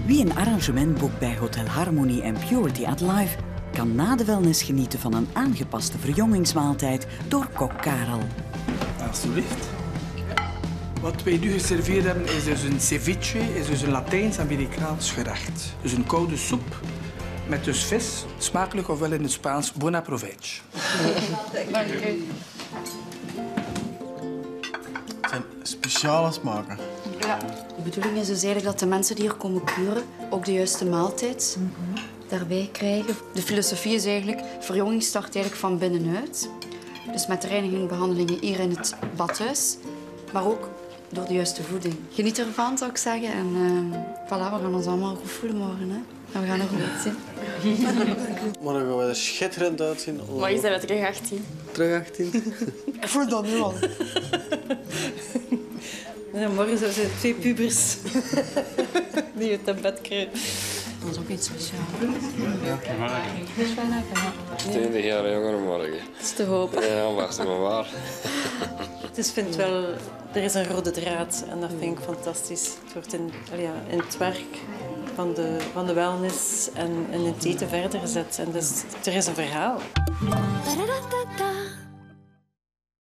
Wie een arrangement boekt bij Hotel Harmony en Purity at Life kan na de wellness genieten van een aangepaste verjongingsmaaltijd door kok Karel. Alsjeblieft. Wat wij nu geserveerd hebben is dus een ceviche, is dus een Latijns-Amerikaans gerecht. Dus een koude soep met dus vis, smakelijk ofwel in het Spaans bon approvecho. Dank u. Het zijn speciale smaken. Ja. De bedoeling is dus eigenlijk dat de mensen die hier komen kuren ook de juiste maaltijd daarbij krijgen. De filosofie is eigenlijk, verjonging start eigenlijk van binnenuit. Dus met reiniging, behandelingen hier in het badhuis, maar ook door de juiste voeding. Geniet ervan, zou ik zeggen. En voilà, we gaan ons allemaal goed voelen morgen. Hè? En we gaan er goed uitzien. Maar dan gaan we er schitterend uitzien. Morgen zijn we terug 18. Terug 18. Ik voel dat nu al. Ja, morgen zijn ze 2 pubers die het in bed krijgen. Dat is ook iets speciaals. Ja. 20 jaar jonger morgen. Dat is te hopen. Ja, wacht maar waar. Dus ik vind wel, er is een rode draad en dat vind ik fantastisch. Het wordt in het werk van de wellness en in het eten verder gezet. En dus er is een verhaal.